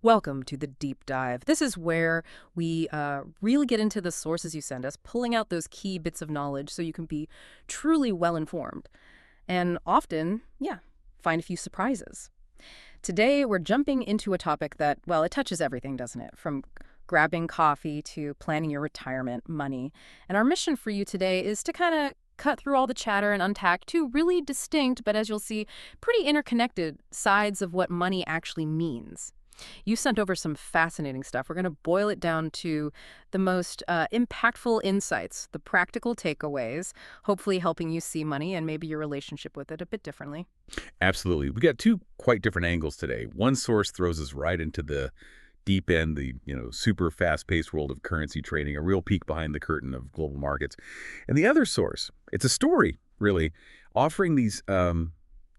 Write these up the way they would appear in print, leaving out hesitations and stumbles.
Welcome to the deep dive. This is where we really get into the sources you send us, pulling out those key bits of knowledge so you can be truly well informed. And often, yeah, find a few surprises. Today, we're jumping into a topic that, well, it touches everything, doesn't it? From grabbing coffee to planning your retirement, money. And our mission for you today is to kind of cut through all the chatter and unpack two really distinct, but as you'll see, pretty interconnected sides of what money actually means. You sent over some fascinating stuff. We're going to boil it down to the most impactful insights, the practical takeaways, hopefully helping you see money and maybe your relationship with it a bit differently. Absolutely. We got two quite different angles today. One source throws us right into the deep end, the super fast-paced world of currency trading, a real peek behind the curtain of global markets. And the other source, it's a story, really, offering these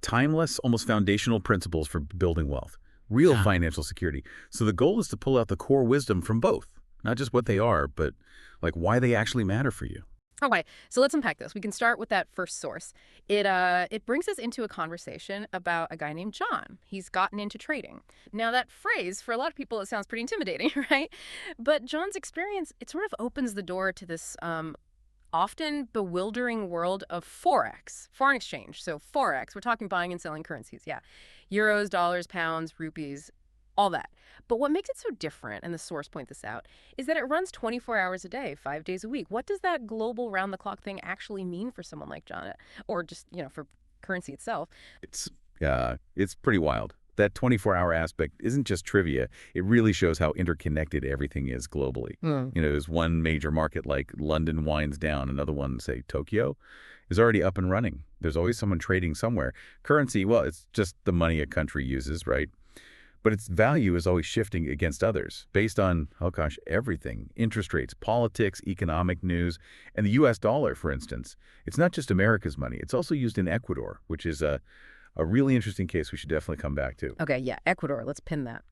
timeless, almost foundational principles for building wealth, real financial security. So the goal is to pull out the core wisdom from both, not just what they are, but like why they actually matter for you. Okay, so let's unpack this. We can start with that first source. It brings us into a conversation about a guy named John. He's gotten into trading. Now, that phrase, for a lot of people, it sounds pretty intimidating, right? But John's experience, it sort of opens the door to this often bewildering world of Forex, foreign exchange. So Forex, we're talking buying and selling currencies, yeah. Euros, dollars, pounds, rupees, all that. But what makes it so different, and the source points this out, is that it runs 24 hours a day, 5 days a week. What does that global round-the-clock thing actually mean for someone like John? Or just, for currency itself? It's pretty wild. That 24-hour aspect isn't just trivia. It really shows how interconnected everything is globally. There's one major market like London winds down, another one, say, Tokyo, is already up and running. There's always someone trading somewhere. Currency, well, it's just the money a country uses, right? But its value is always shifting against others based on, oh gosh, everything. Interest rates, politics, economic news, and the U.S. dollar, for instance. It's not just America's money. It's also used in Ecuador, which is a really interesting case we should definitely come back to. Okay, yeah, Ecuador, let's pin that.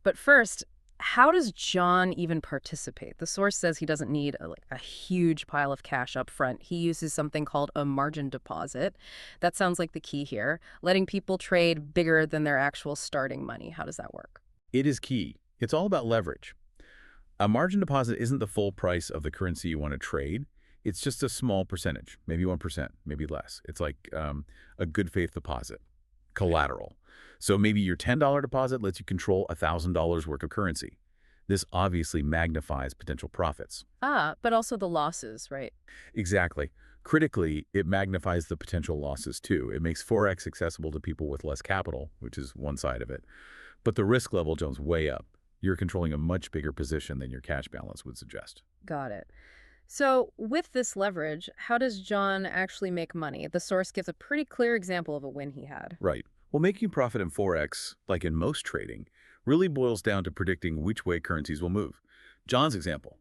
But first, how does John even participate? The source says he doesn't need a huge pile of cash up front. He uses something called a margin deposit. That sounds like the key here, letting people trade bigger than their actual starting money. How does that work? It is key. It's all about leverage. A margin deposit isn't the full price of the currency you want to trade. It's just a small percentage, maybe 1%, maybe less. It's like a good faith deposit, collateral. So maybe your $10 deposit lets you control $1,000 worth of currency. This obviously magnifies potential profits. But also the losses, right? Exactly. Critically, it magnifies the potential losses too. It makes Forex accessible to people with less capital, which is one side of it. But the risk level jumps way up. You're controlling a much bigger position than your cash balance would suggest. Got it. So with this leverage, how does John actually make money? The source gives a pretty clear example of a win he had. Right. Well, making profit in Forex, like in most trading, really boils down to predicting which way currencies will move. John's example,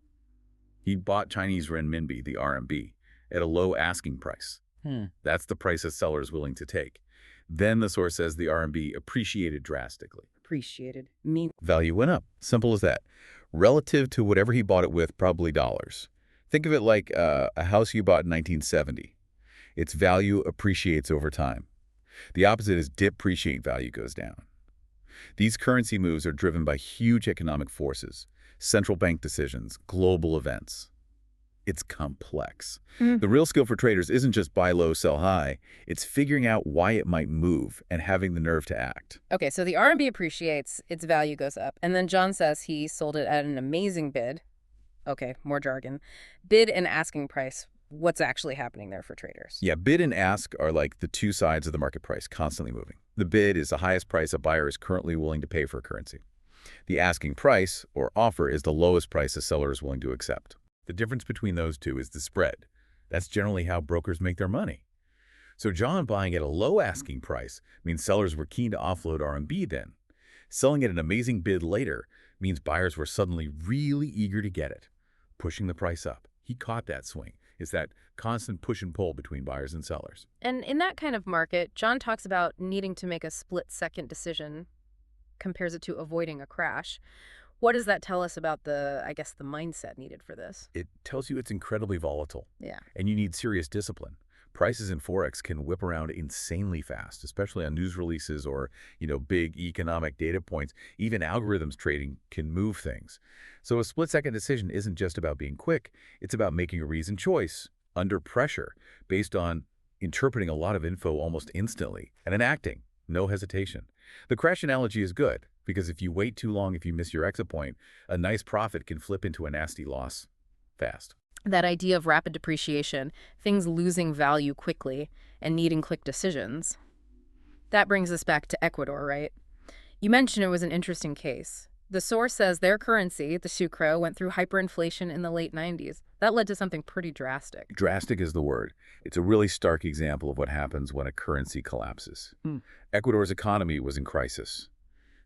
he bought Chinese renminbi, the RMB, at a low asking price. That's the price a seller is willing to take. Then the source says the RMB appreciated drastically. Appreciated. Value went up. Simple as that. Relative to whatever he bought it with, probably dollars. Think of it like a house you bought in 1970. Its value appreciates over time. The opposite is depreciate, value goes down. These currency moves are driven by huge economic forces, central bank decisions, global events. It's complex. The real skill for traders isn't just buy low, sell high. It's figuring out why it might move and having the nerve to act. Okay, so the RMB appreciates, its value goes up. And then John says he sold it at an amazing bid. Okay, more jargon. Bid and asking price. What's actually happening there for traders? Yeah, bid and ask are like the two sides of the market price, constantly moving. The bid is the highest price a buyer is currently willing to pay for a currency. The asking price, or offer, is the lowest price a seller is willing to accept. The difference between those two is the spread. That's generally how brokers make their money. So John buying at a low asking price means sellers were keen to offload RMB then. Selling at an amazing bid later means buyers were suddenly really eager to get it, pushing the price up. He caught that swing. It's that constant push and pull between buyers and sellers. And in that kind of market, John talks about needing to make a split-second decision, compares it to avoiding a crash. What does that tell us about the mindset needed for this? It tells you it's incredibly volatile. Yeah. And you need serious discipline. Prices in Forex can whip around insanely fast, especially on news releases or, big economic data points. Even algorithms trading can move things. So a split-second decision isn't just about being quick. It's about making a reasoned choice under pressure based on interpreting a lot of info almost instantly and enacting, no hesitation. The crash analogy is good because if you wait too long, if you miss your exit point, a nice profit can flip into a nasty loss fast. That idea of rapid depreciation, things losing value quickly and needing quick decisions. That brings us back to Ecuador, right? You mentioned it was an interesting case. The source says their currency, the sucre, went through hyperinflation in the late 90s. That led to something pretty drastic. Drastic is the word. It's a really stark example of what happens when a currency collapses. Mm. Ecuador's economy was in crisis.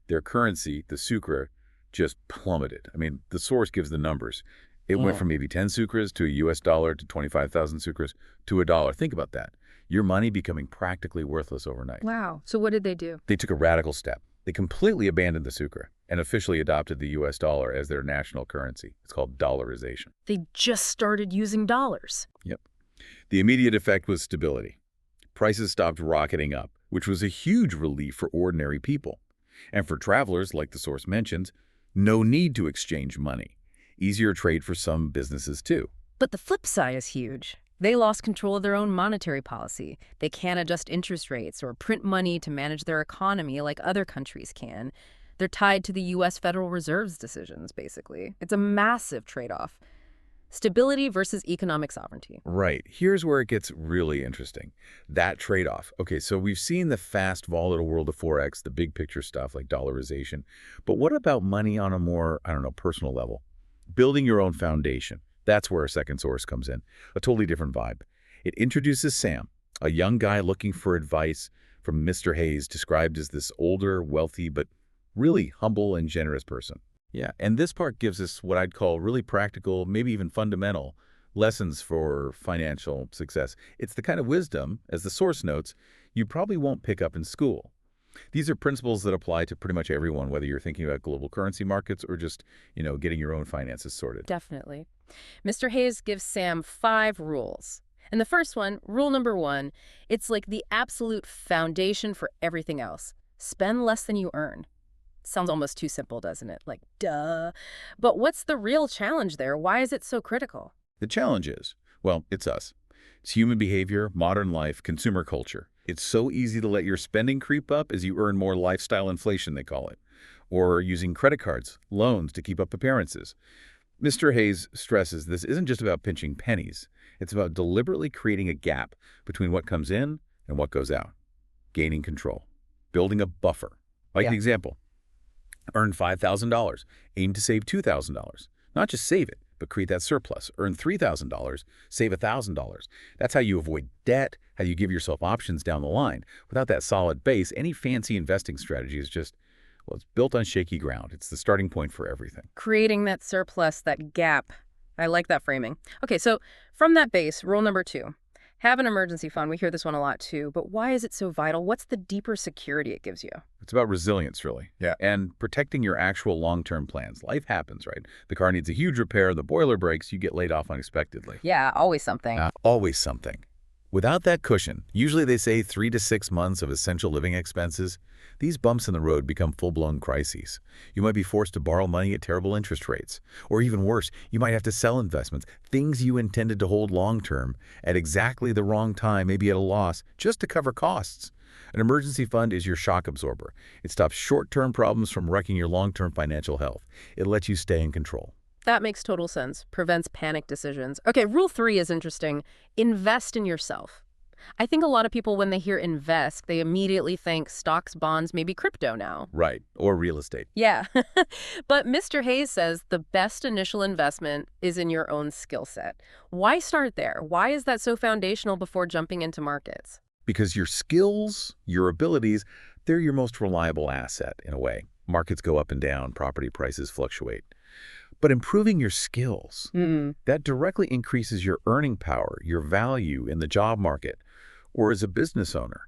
Their currency, the sucre, just plummeted. I mean, the source gives the numbers. It went from maybe 10 sucres to a US dollar to 25,000 sucres to a dollar. Think about that. Your money becoming practically worthless overnight. Wow. So what did they do? They took a radical step. They completely abandoned the sucre and officially adopted the US dollar as their national currency. It's called dollarization. They just started using dollars. Yep. The immediate effect was stability. Prices stopped rocketing up, which was a huge relief for ordinary people. And for travelers, like the source mentions, no need to exchange money. Easier trade for some businesses, too. But the flip side is huge. They lost control of their own monetary policy. They can't adjust interest rates or print money to manage their economy like other countries can. They're tied to the U.S. Federal Reserve's decisions, basically. It's a massive trade-off. Stability versus economic sovereignty. Right. Here's where it gets really interesting. That trade-off. Okay, so we've seen the fast, volatile world of Forex, the big picture stuff like dollarization. But what about money on a more, personal level? Building your own foundation. That's where a second source comes in. A totally different vibe. It introduces Sam, a young guy looking for advice from Mr. Hayes, described as this older, wealthy, but really humble and generous person. Yeah, and this part gives us what I'd call really practical, maybe even fundamental lessons for financial success. It's the kind of wisdom, as the source notes, you probably won't pick up in school. These are principles that apply to pretty much everyone, whether you're thinking about global currency markets or just, getting your own finances sorted. Definitely. Mr. Hayes gives Sam 5 rules. And the first one, rule number 1, it's like the absolute foundation for everything else. Spend less than you earn. Sounds almost too simple, doesn't it? Like, duh. But what's the real challenge there? Why is it so critical? The challenge is, well, it's us. It's human behavior, modern life, consumer culture. It's so easy to let your spending creep up as you earn more lifestyle inflation, they call it. Or using credit cards, loans to keep up appearances. Mr. Hayes stresses this isn't just about pinching pennies. It's about deliberately creating a gap between what comes in and what goes out. Gaining control. Building a buffer. Like an example. Earn $5,000. Aim to save $2,000. Not just save it, but create that surplus. Earn $3,000. Save $1,000. That's how you avoid debt, how you give yourself options down the line. Without that solid base, any fancy investing strategy is just, well, it's built on shaky ground. It's the starting point for everything. Creating that surplus, that gap. I like that framing. Okay, so from that base, rule number 2. Have an emergency fund. We hear this one a lot too, but why is it so vital? What's the deeper security it gives you? It's about resilience, really. Yeah. And protecting your actual long-term plans. Life happens, right? The car needs a huge repair, the boiler breaks, you get laid off unexpectedly. Yeah, always something. Always something. Without that cushion, usually they say 3 to 6 months of essential living expenses, these bumps in the road become full-blown crises. You might be forced to borrow money at terrible interest rates. Or even worse, you might have to sell investments, things you intended to hold long-term, at exactly the wrong time, maybe at a loss, just to cover costs. An emergency fund is your shock absorber. It stops short-term problems from wrecking your long-term financial health. It lets you stay in control. That makes total sense. Prevents panic decisions. Okay, rule 3 is interesting. Invest in yourself. I think a lot of people, when they hear invest, they immediately think stocks, bonds, maybe crypto now. Right, or real estate. Yeah. But Mr. Hayes says the best initial investment is in your own skill set. Why start there? Why is that so foundational before jumping into markets? Because your skills, your abilities, they're your most reliable asset in a way. Markets go up and down, property prices fluctuate. But improving your skills, that directly increases your earning power, your value in the job market, or as a business owner.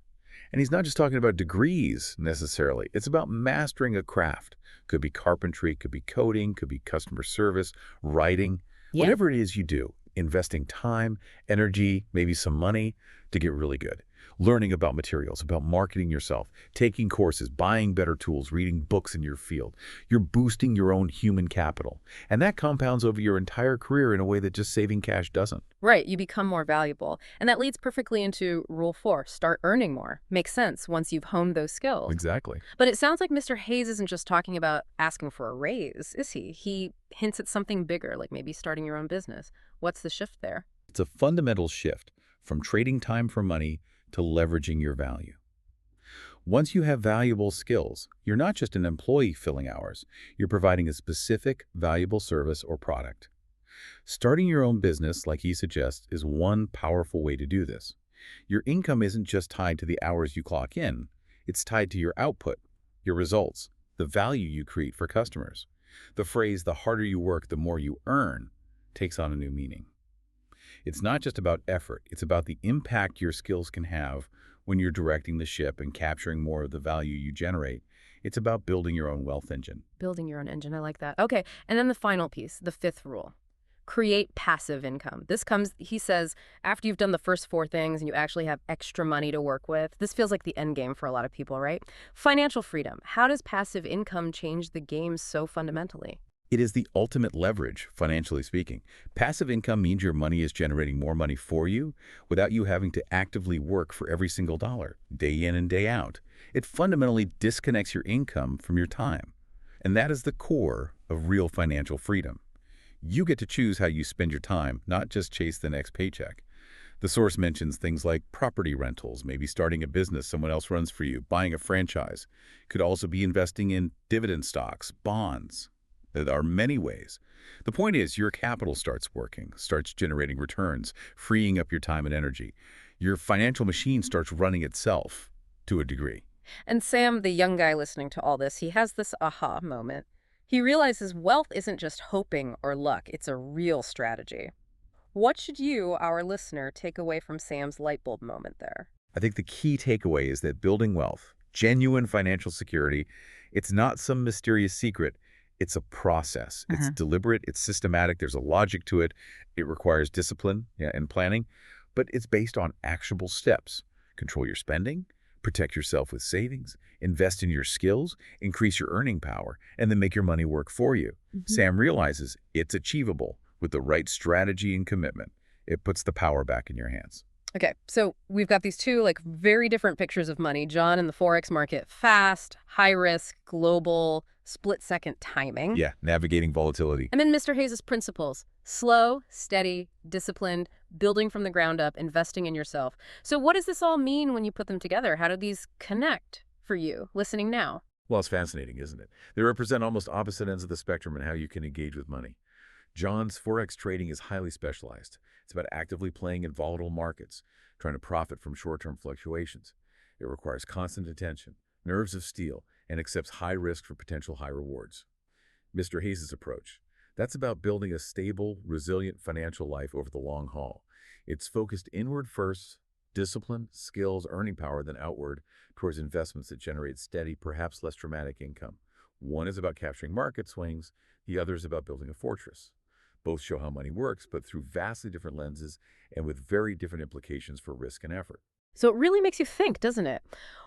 And he's not just talking about degrees necessarily. It's about mastering a craft. Could be carpentry, could be coding, could be customer service, writing. Yeah. Whatever it is you do, investing time, energy, maybe some money to get really good. Learning about materials, about marketing yourself, taking courses, buying better tools, reading books in your field. You're boosting your own human capital. And that compounds over your entire career in a way that just saving cash doesn't. Right, you become more valuable. And that leads perfectly into Rule 4, start earning more. Makes sense once you've honed those skills. Exactly. But it sounds like Mr. Hayes isn't just talking about asking for a raise, is he? He hints at something bigger, like maybe starting your own business. What's the shift there? It's a fundamental shift from trading time for money to leveraging your value. Once you have valuable skills, you're not just an employee filling hours, you're providing a specific, valuable service or product. Starting your own business, like he suggests, is one powerful way to do this. Your income isn't just tied to the hours you clock in, it's tied to your output, your results, the value you create for customers. The phrase, the harder you work, the more you earn, takes on a new meaning. It's not just about effort, it's about the impact your skills can have when you're directing the ship and capturing more of the value you generate. It's about building your own wealth engine. Building your own engine, I like that. Okay, and then the final piece, the fifth rule. Create passive income. This comes, he says, after you've done the first four things and you actually have extra money to work with. This feels like the end game for a lot of people, right? Financial freedom. How does passive income change the game so fundamentally? It is the ultimate leverage, financially speaking. Passive income means your money is generating more money for you without you having to actively work for every single dollar, day in and day out. It fundamentally disconnects your income from your time. And that is the core of real financial freedom. You get to choose how you spend your time, not just chase the next paycheck. The source mentions things like property rentals, maybe starting a business someone else runs for you, buying a franchise. Could also be investing in dividend stocks, bonds. There are many ways. The point is your capital starts working, starts generating returns, freeing up your time and energy. Your financial machine starts running itself to a degree. And Sam, the young guy listening to all this, he has this aha moment. He realizes wealth isn't just hoping or luck, it's a real strategy. What should you, our listener, take away from Sam's light bulb moment there? I think the key takeaway is that building wealth, genuine financial security, it's not some mysterious secret. It's a process. It's deliberate, it's systematic, there's a logic to it. It requires discipline and planning, but it's based on actionable steps. Control your spending, protect yourself with savings, invest in your skills, increase your earning power, and then make your money work for you. Sam realizes it's achievable with the right strategy and commitment. It puts the power back in your hands. Okay, so we've got these two very different pictures of money. John in the Forex market, fast, high risk, global, split-second timing. Yeah, navigating volatility. And then Mr. Hayes' principles, slow, steady, disciplined, building from the ground up, investing in yourself. So what does this all mean when you put them together? How do these connect for you, listening now? Well, it's fascinating, isn't it? They represent almost opposite ends of the spectrum in how you can engage with money. John's Forex trading is highly specialized. It's about actively playing in volatile markets, trying to profit from short-term fluctuations. It requires constant attention, nerves of steel, and accepts high risk for potential high rewards. Mr. Hayes' approach, that's about building a stable, resilient financial life over the long haul. It's focused inward first, discipline, skills, earning power, then outward towards investments that generate steady, perhaps less dramatic income. One is about capturing market swings, the other is about building a fortress. Both show how money works, but through vastly different lenses and with very different implications for risk and effort. So it really makes you think, doesn't it?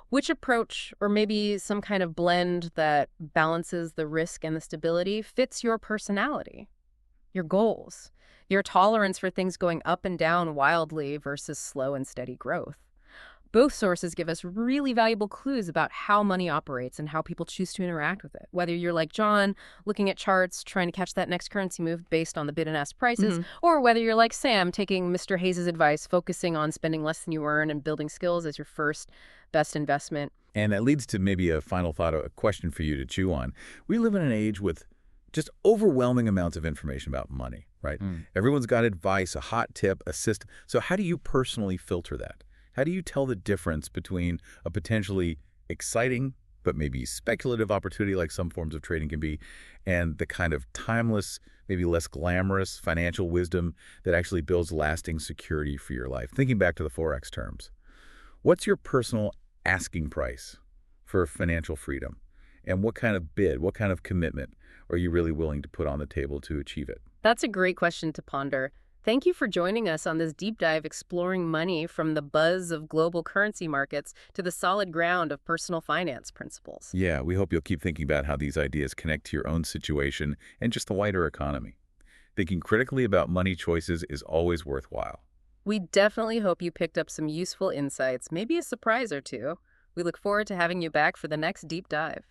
Which approach, or maybe some kind of blend that balances the risk and the stability, fits your personality, your goals, your tolerance for things going up and down wildly versus slow and steady growth. Both sources give us really valuable clues about how money operates and how people choose to interact with it. Whether you're like John, looking at charts, trying to catch that next currency move based on the bid and ask prices, or whether you're like Sam, taking Mr. Hayes' advice, focusing on spending less than you earn and building skills as your first best investment. And that leads to maybe a final thought, a question for you to chew on. We live in an age with just overwhelming amounts of information about money, right? Everyone's got advice, a hot tip, a system. So how do you personally filter that? How do you tell the difference between a potentially exciting but maybe speculative opportunity like some forms of trading can be and the kind of timeless, maybe less glamorous financial wisdom that actually builds lasting security for your life? Thinking back to the Forex terms, what's your personal asking price for financial freedom? And what kind of bid, what kind of commitment are you really willing to put on the table to achieve it? That's a great question to ponder. Thank you for joining us on this deep dive exploring money from the buzz of global currency markets to the solid ground of personal finance principles. Yeah, we hope you'll keep thinking about how these ideas connect to your own situation and just the wider economy. Thinking critically about money choices is always worthwhile. We definitely hope you picked up some useful insights, maybe a surprise or two. We look forward to having you back for the next deep dive.